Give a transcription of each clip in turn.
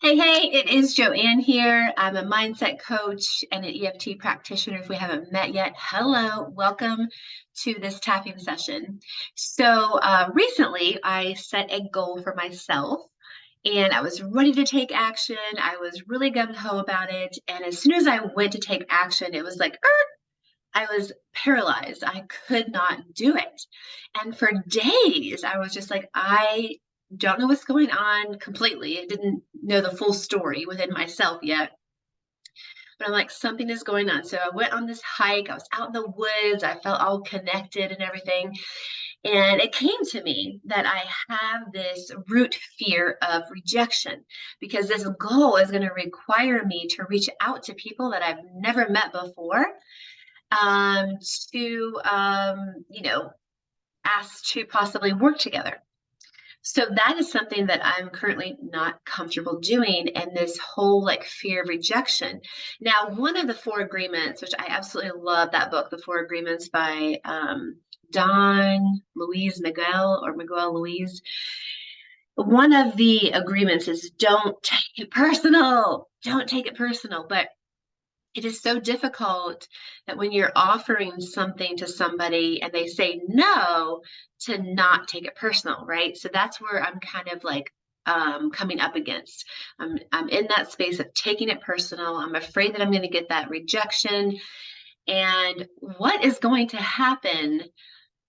Hey, it is JoAnne here. I'm a mindset coach and an EFT practitioner. If we haven't met yet, hello, welcome to this tapping session. Recently I set a goal for myself and I was ready to take action. I was really gung ho about it. And as soon as I went to take action, it was like, I was paralyzed. I could not do it. And for days, I was just like, I don't know what's going on completely. I didn't know the full story within myself yet. But I'm like, something is going on. So I went on this hike. I was out in the woods. I felt all connected and everything. And it came to me that I have this root fear of rejection because this goal is going to require me to reach out to people that I've never met before um, to, ask to possibly work together. So that is something that I'm currently not comfortable doing, and this whole like fear of rejection. Now, one of the four agreements, which I absolutely love that book, The Four Agreements by Don Louise Miguel or Miguel Louise. One of the agreements is don't take it personal. Don't take it personal. But it is so difficult that when you're offering something to somebody and they say no, to not take it personal, right? So that's where I'm kind of like coming up against. I'm in that space of taking it personal. I'm afraid that I'm going to get that rejection. And what is going to happen?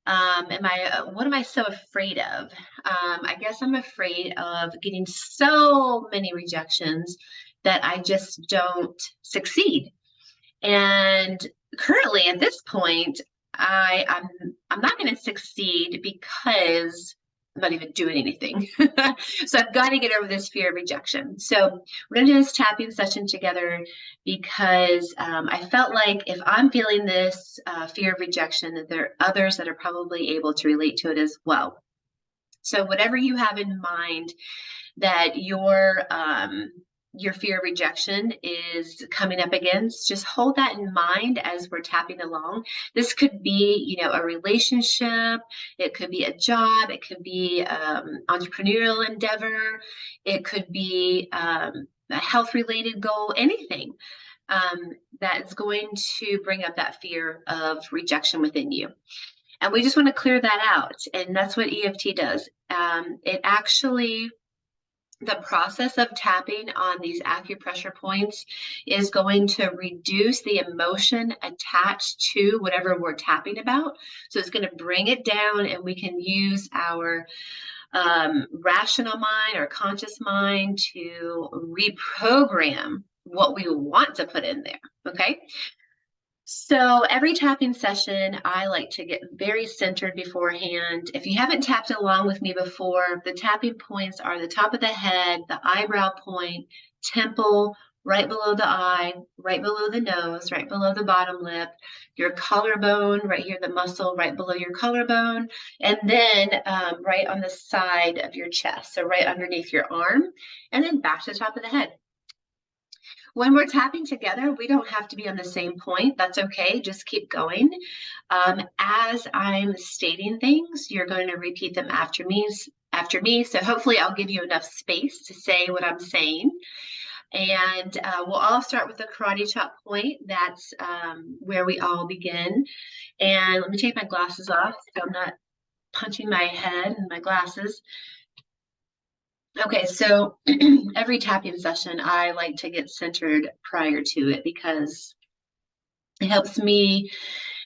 What am I so afraid of? I guess I'm afraid of getting so many rejections that I just don't succeed. And currently at this point, I'm not going to succeed because I'm not even doing anything. So I've got to get over this fear of rejection. So we're going to do this tapping session together because I felt like if I'm feeling this fear of rejection, that there are others that are probably able to relate to it as well. So whatever you have in mind that your fear of rejection is coming up against, just hold that in mind as we're tapping along. This could be, a relationship, it could be a job, it could be entrepreneurial endeavor, it could be a health related goal, anything that is going to bring up that fear of rejection within you. And we just want to clear that out. And that's what EFT does. It actually the process of tapping on these acupressure points is going to reduce the emotion attached to whatever we're tapping about. So it's going to bring it down, and we can use our rational mind or conscious mind to reprogram what we want to put in there. Okay. So every tapping session, I like to get very centered beforehand. If you haven't tapped along with me before, the tapping points are the top of the head, the eyebrow point, temple, right below the eye, right below the nose, right below the bottom lip, your collarbone, right here, the muscle right below your collarbone, and then right on the side of your chest, so right underneath your arm, and then back to the top of the head. When we're tapping together, we don't have to be on the same point. That's okay. Just keep going. As I'm stating things, you're going to repeat them after me. So hopefully I'll give you enough space to say what I'm saying. And we'll all start with the karate chop point. That's where we all begin. And let me take my glasses off so I'm not punching my head in my glasses. Okay, so every tapping session, I like to get centered prior to it because it helps me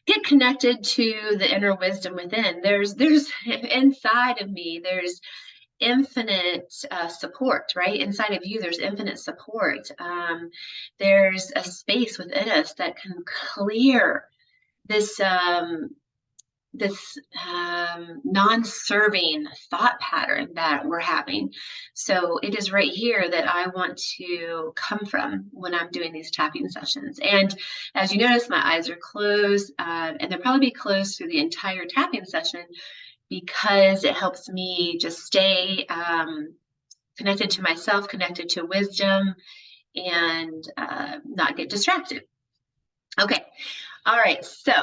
get connected to the inner wisdom within. There's inside of me, there's infinite support, right? Inside of you, there's infinite support. There's a space within us that can clear this non-serving thought pattern that we're having. So it is right here that I want to come from when I'm doing these tapping sessions. And as you notice, my eyes are closed, and they'll probably be closed through the entire tapping session because it helps me just stay connected to myself, connected to wisdom, and not get distracted. Okay. All right. So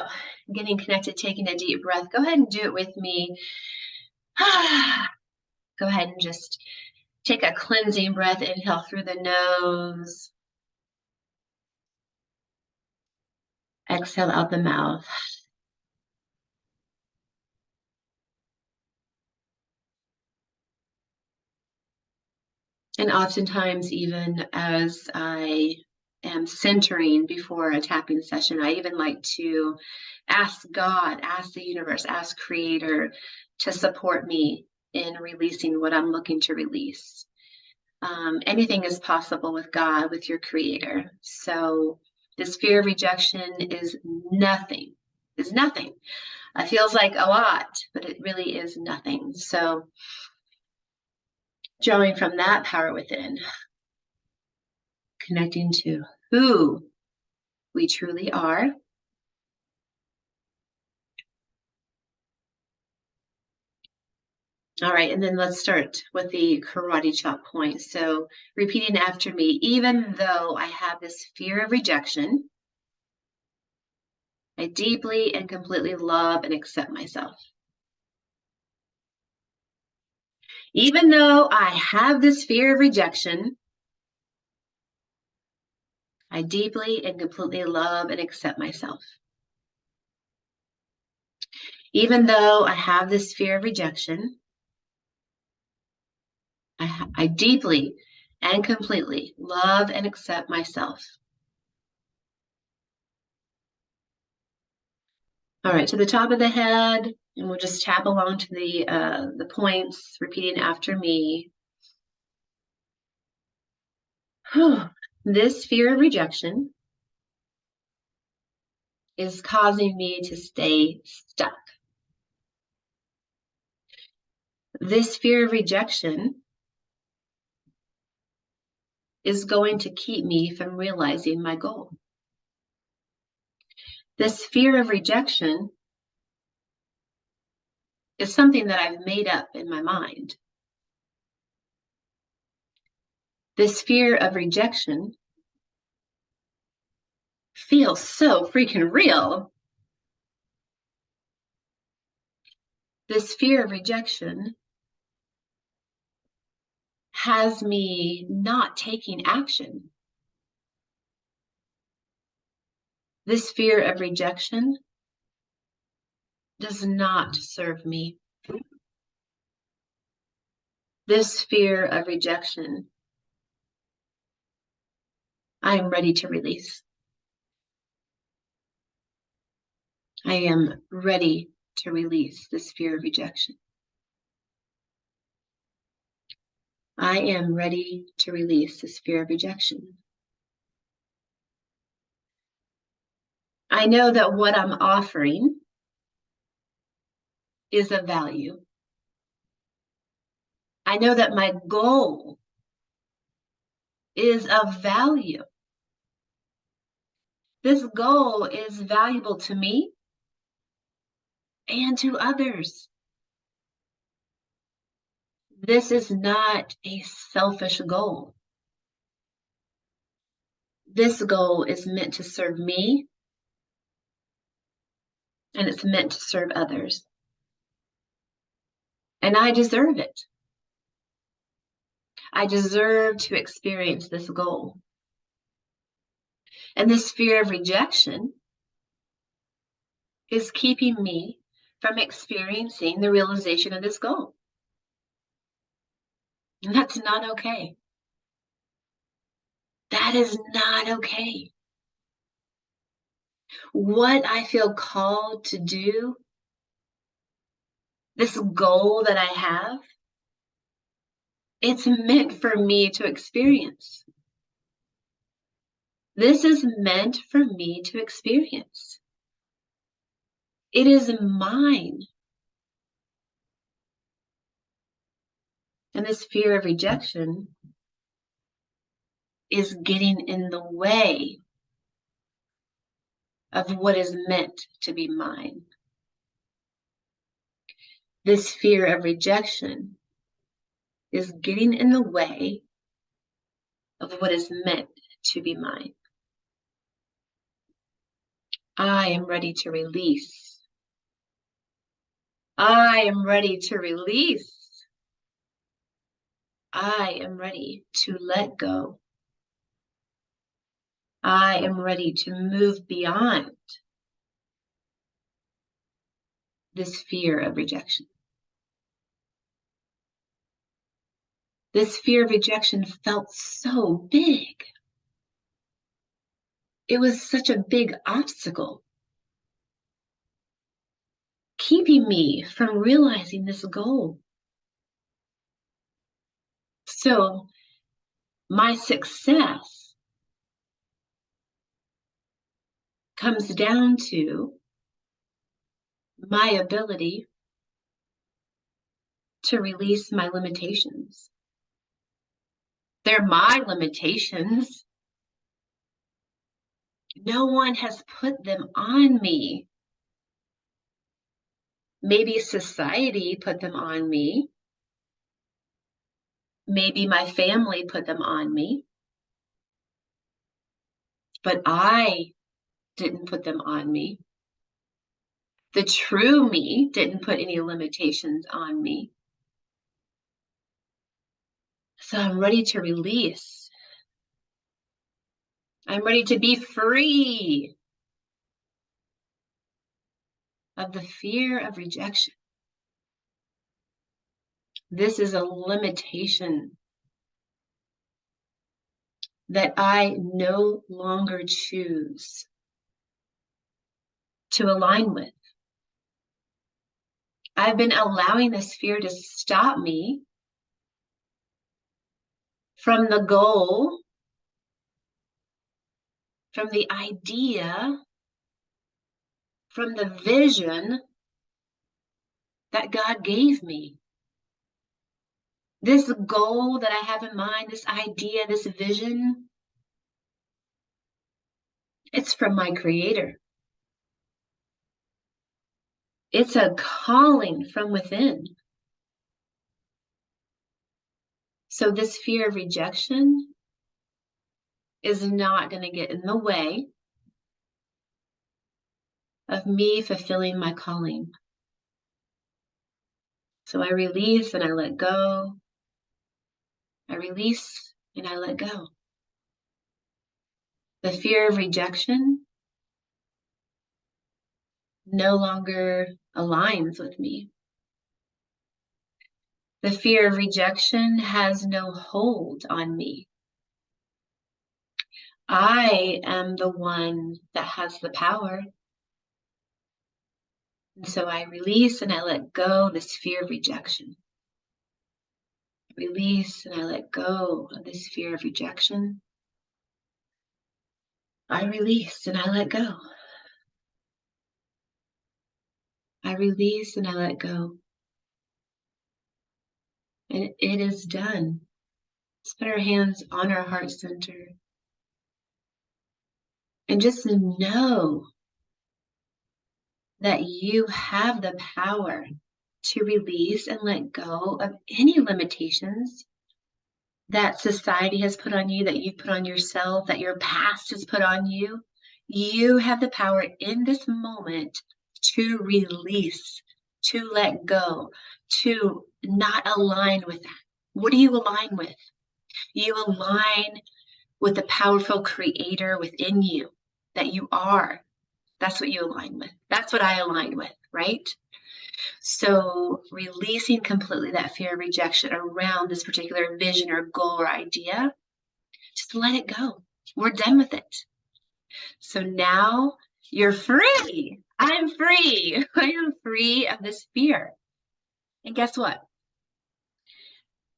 getting connected, taking a deep breath. Go ahead and do it with me. Go ahead and just Take a cleansing breath, inhale through the nose. Exhale out the mouth. And oftentimes, even as I am centering before a tapping session, I even like to ask God, ask the universe, ask Creator to support me in releasing what I'm looking to release. Anything is possible with God, with your Creator. So this fear of rejection is nothing. Is nothing. It feels like a lot, but it really is nothing. So drawing from that power within, connecting to who we truly are. All right, and then let's start with the karate chop point. So repeating after me, even though I have this fear of rejection, I deeply and completely love and accept myself. Even though I have this fear of rejection, I deeply and completely love and accept myself. Even though I have this fear of rejection, I deeply and completely love and accept myself. All right, to the top of the head, and we'll just tap along to the points, repeating after me. This fear of rejection is causing me to stay stuck. This fear of rejection is going to keep me from realizing my goal. This fear of rejection is something that I've made up in my mind. This fear of rejection feels so freaking real. This fear of rejection has me not taking action. This fear of rejection does not serve me. This fear of rejection, I am ready to release. I am ready to release this fear of rejection. I am ready to release this fear of rejection. I know that what I'm offering is of value. I know that my goal is of value. This goal is valuable to me and to others. This is not a selfish goal. This goal is meant to serve me, and it's meant to serve others. And I deserve it. I deserve to experience this goal. And this fear of rejection is keeping me from experiencing the realization of this goal. And that's not okay. That is not okay. What I feel called to do, this goal that I have, it's meant for me to experience. This is meant for me to experience. It is mine. And this fear of rejection is getting in the way of what is meant to be mine. This fear of rejection is getting in the way of what is meant to be mine. I am ready to release. I am ready to release. I am ready to let go. I am ready to move beyond this fear of rejection. This fear of rejection felt so big. It was such a big obstacle, keeping me from realizing this goal. So my success comes down to my ability to release my limitations. They're my limitations. No one has put them on me. Maybe society put them on me. Maybe my family put them on me. But I didn't put them on me. The true me didn't put any limitations on me. So I'm ready to release. I'm ready to be free of the fear of rejection. This is a limitation that I no longer choose to align with. I've been allowing this fear to stop me from the goal, from the idea, from the vision that God gave me. This goal that I have in mind, this idea, this vision, it's from my Creator. It's a calling from within. So this fear of rejection is not going to get in the way of me fulfilling my calling. So I release and I let go. I release and I let go. The fear of rejection no longer aligns with me. The fear of rejection has no hold on me. I am the one that has the power. And so I release and I let go this fear of rejection. Release and I let go of this fear of rejection. I release and I let go. I release and I let go. And it is done. Let's put our hands on our heart center. And just know that you have the power to release and let go of any limitations that society has put on you, that you put on yourself, that your past has put on you. You have the power in this moment to release, to let go, to not align with that. What do you align with? You align with the powerful Creator within you that you are. That's what you align with. That's what I align with, right? So releasing completely that fear of rejection around this particular vision or goal or idea, just let it go. We're done with it. So now you're free. I'm free. I am free of this fear. And guess what?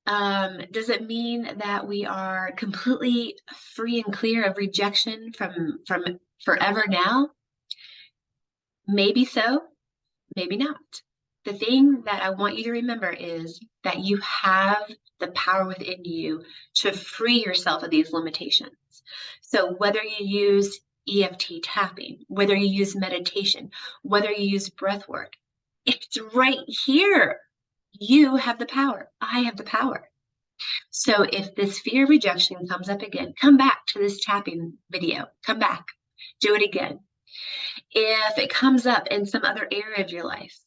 Does it mean that we are completely free and clear of rejection from forever now? Maybe so, maybe not. The thing that I want you to remember is that you have the power within you to free yourself of these limitations. So whether you use EFT tapping, whether you use meditation, whether you use breath work, it's right here. You have the power. I have the power. So if this fear of rejection comes up again, come back to this tapping video. Come back. Do it again. If it comes up in some other area of your life,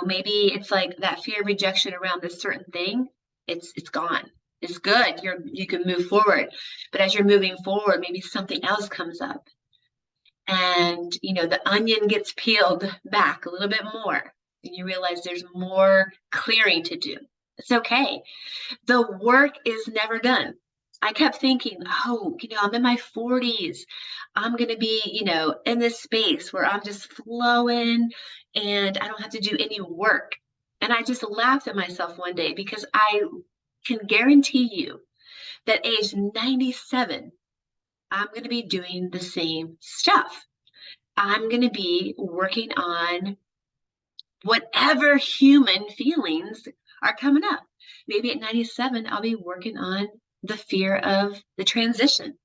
maybe it's like that fear of rejection around this certain thing. It's gone. It's good. You can move forward. But as you're moving forward, maybe something else comes up. And the onion gets peeled back a little bit more. And you realize there's more clearing to do. It's okay. The work is never done. I kept thinking, oh, I'm in my 40s. I'm going to be, in this space where I'm just flowing and I don't have to do any work. And I just laughed at myself one day because I can guarantee you that age 97, I'm going to be doing the same stuff. I'm going to be working on whatever human feelings are coming up. Maybe at 97, I'll be working on the fear of the transition,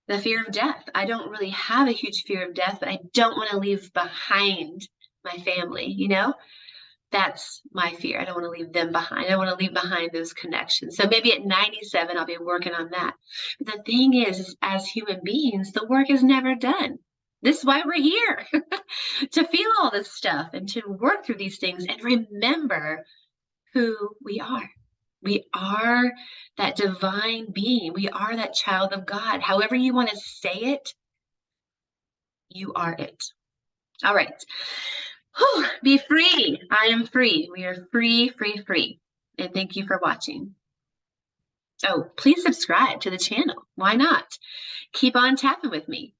the fear of death. I don't really have a huge fear of death, but I don't want to leave behind my family, That's my fear. I don't want to leave them behind. I don't want to leave behind those connections. So maybe at 97, I'll be working on that. But the thing is, as human beings, the work is never done. This is why we're here, to feel all this stuff and to work through these things and remember who we are. We are that divine being. We are that child of God. However you want to say it, you are it. All right. Whew, be free. I am free. We are free, free, free. And thank you for watching. Oh, please subscribe to the channel. Why not? Keep on tapping with me.